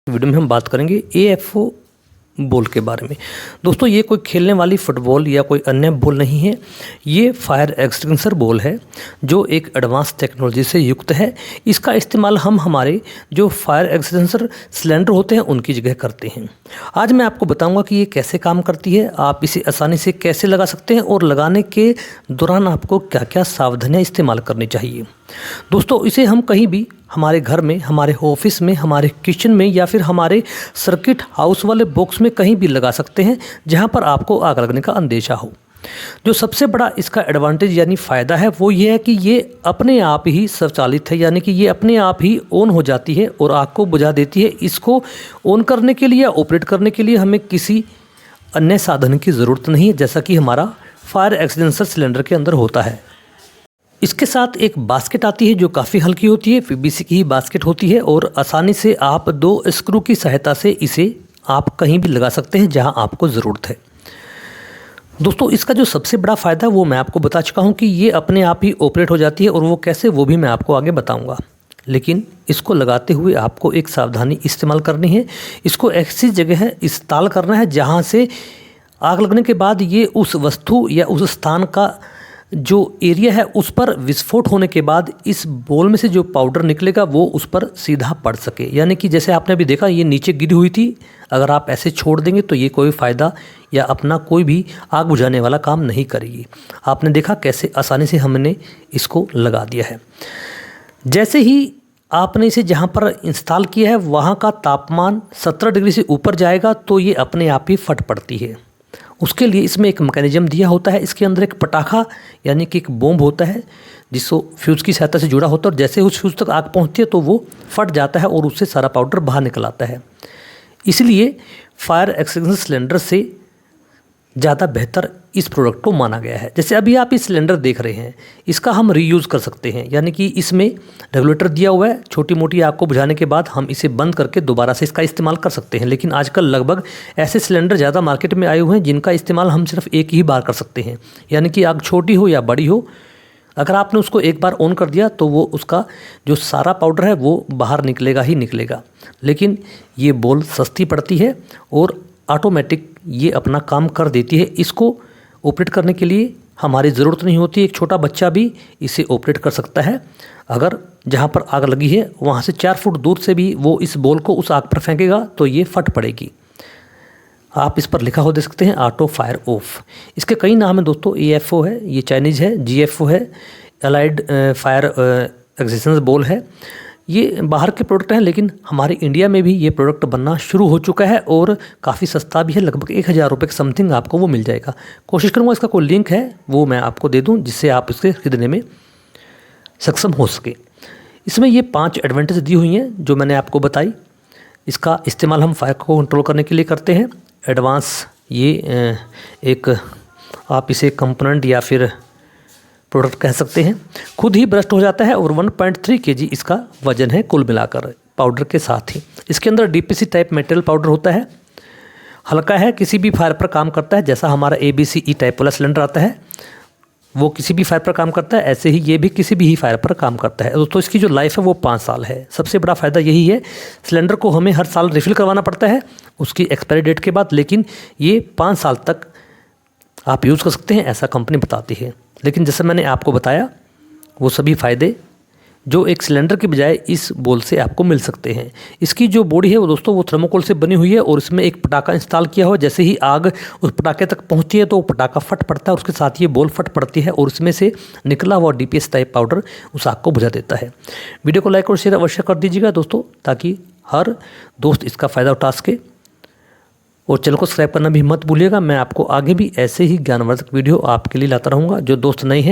Video में हम बात करेंगे AFO बॉल के बारे में। दोस्तों ये कोई खेलने वाली फुटबॉल या कोई अन्य बॉल नहीं है, ये फायर एक्सटिंग्विशर बॉल है जो एक एडवांस टेक्नोलॉजी से युक्त है। इसका इस्तेमाल हम हमारे जो फायर एक्सटिंग्विशर सिलेंडर होते हैं उनकी जगह करते हैं। आज मैं आपको बताऊंगा कि ये कैसे काम करती है, आप इसे आसानी से कैसे लगा सकते हैं और लगाने के दौरान आपको क्या क्या सावधानियाँ इस्तेमाल करनी चाहिए। दोस्तों इसे हम कहीं भी हमारे घर में, हमारे ऑफिस में, हमारे किचन में या फिर हमारे सर्किट हाउस वाले बॉक्स में कहीं भी लगा सकते हैं जहां पर आपको आग लगने का अंदेशा हो। जो सबसे बड़ा इसका एडवांटेज यानी फ़ायदा है वो ये है कि ये अपने आप ही स्वचालित है, यानी कि ये अपने आप ही ऑन हो जाती है और आग को बुझा देती है। इसको ऑन करने के लिए या ऑपरेट करने के लिए हमें किसी अन्य साधन की ज़रूरत नहीं है, जैसा कि हमारा फायर एक्सटिंग्विशर सिलेंडर के अंदर होता है। इसके साथ एक बास्केट आती है जो काफ़ी हल्की होती है, PVC की ही बास्केट होती है और आसानी से आप 2 स्क्रू की सहायता से इसे आप कहीं भी लगा सकते हैं जहां आपको ज़रूरत है। दोस्तों इसका जो सबसे बड़ा फ़ायदा वो मैं आपको बता चुका हूं कि ये अपने आप ही ऑपरेट हो जाती है और वो कैसे वो भी मैं आपको आगे बताऊंगा। लेकिन इसको लगाते हुए आपको एक सावधानी इस्तेमाल करनी है। इसको ऐसी जगह इंस्टॉल करना है जहाँ से आग लगने के बाद ये उस वस्तु या उस स्थान का जो एरिया है उस पर विस्फोट होने के बाद इस बॉल में से जो पाउडर निकलेगा वो उस पर सीधा पड़ सके। यानी कि जैसे आपने अभी देखा ये नीचे गिरी हुई थी, अगर आप ऐसे छोड़ देंगे तो ये कोई फ़ायदा या अपना कोई भी आग बुझाने वाला काम नहीं करेगी। आपने देखा कैसे आसानी से हमने इसको लगा दिया है। जैसे ही आपने इसे जहाँ पर इंस्टॉल किया है वहाँ का तापमान 17 डिग्री से ऊपर जाएगा तो ये अपने आप ही फट पड़ती है। उसके लिए इसमें एक मैकेनिज्म दिया होता है। इसके अंदर एक पटाखा यानी कि एक बॉम्ब होता है जिसको फ्यूज़ की सहायता से जुड़ा होता है और जैसे उस फ्यूज़ तक आग पहुंचती है तो वो फट जाता है और उससे सारा पाउडर बाहर निकल आता है। इसलिए फायर एक्सटिंग्विशर सिलेंडर से ज़्यादा बेहतर इस प्रोडक्ट को माना गया है। जैसे अभी आप इस सिलेंडर देख रहे हैं, इसका हम रीयूज़ कर सकते हैं, यानी कि इसमें रेगुलेटर दिया हुआ है। छोटी मोटी आग को बुझाने के बाद हम इसे बंद करके दोबारा से इसका इस्तेमाल कर सकते हैं। लेकिन आजकल लगभग ऐसे सिलेंडर ज़्यादा मार्केट में आए हुए हैं जिनका इस्तेमाल हम सिर्फ एक ही बार कर सकते हैं, यानी कि आग छोटी हो या बड़ी हो, अगर आपने उसको एक बार ऑन कर दिया तो वो उसका जो सारा पाउडर है वो बाहर निकलेगा ही निकलेगा। लेकिन ये बॉल सस्ती पड़ती है और ऑटोमेटिक ये अपना काम कर देती है। इसको ऑपरेट करने के लिए हमारी ज़रूरत नहीं होती, एक छोटा बच्चा भी इसे ऑपरेट कर सकता है। अगर जहाँ पर आग लगी है वहाँ से 4 फुट दूर से भी वो इस बॉल को उस आग पर फेंकेगा तो ये फट पड़ेगी। आप इस पर लिखा हो देख सकते हैं ऑटो फायर ऑफ। इसके कई नाम हैं दोस्तों, AFO है, ये चाइनीज़ है, GFO है, अलाइड फायर एक्सटिंग्विशर बॉल है। ये बाहर के प्रोडक्ट हैं लेकिन हमारे इंडिया में भी ये प्रोडक्ट बनना शुरू हो चुका है और काफ़ी सस्ता भी है, लगभग 1000 रुपये के समथिंग आपको वो मिल जाएगा। कोशिश करूँगा इसका कोई लिंक है वो मैं आपको दे दूँ जिससे आप इसके खरीदने में सक्षम हो सके। इसमें ये 5 एडवांटेज दी हुई हैं जो मैंने आपको बताई। इसका इस्तेमाल हम फायर को कंट्रोल करने के लिए करते हैं। एडवांस ये एक आप इसे कंपोनेंट या फिर प्रोडक्ट कह सकते हैं, खुद ही ब्रस्ट हो जाता है और 1.3 kg इसका वजन है कुल मिलाकर पाउडर के साथ ही। इसके अंदर DPC टाइप मेटेरियल पाउडर होता है, हल्का है, किसी भी फायर पर काम करता है। जैसा हमारा ABCE टाइप वाला सिलेंडर आता है वो किसी भी फायर पर काम करता है, ऐसे ही ये भी किसी भी फायर पर काम करता है। दोस्तों इसकी जो लाइफ है वो 5 साल है। सबसे बड़ा फ़ायदा यही है, सिलेंडर को हमें हर साल रिफ़िल करवाना पड़ता है उसकी एक्सपायरी डेट के बाद, लेकिन ये 5 साल तक आप यूज़ कर सकते हैं, ऐसा कंपनी बताती है। लेकिन जैसे मैंने आपको बताया वो सभी फ़ायदे जो एक सिलेंडर के बजाय इस बॉल से आपको मिल सकते हैं। इसकी जो बॉडी है वो दोस्तों वो थर्मोकोल से बनी हुई है और इसमें एक पटाखा इंस्टॉल किया हुआ है। जैसे ही आग उस पटाखे तक पहुंचती है तो वो पटाखा फट पड़ता है, उसके साथ ये बॉल फट पड़ती है और इसमें से निकला हुआ DPS टाइप पाउडर उस आग को बुझा देता है। वीडियो को लाइक और शेयर अवश्य कर दीजिएगा दोस्तों, ताकि हर दोस्त इसका फ़ायदा उठा सके। और चैनल को सब्सक्राइब करना भी मत भूलिएगा। मैं आपको आगे भी ऐसे ही ज्ञानवर्धक वीडियो आपके लिए लाता रहूँगा। जो दोस्त नए हैं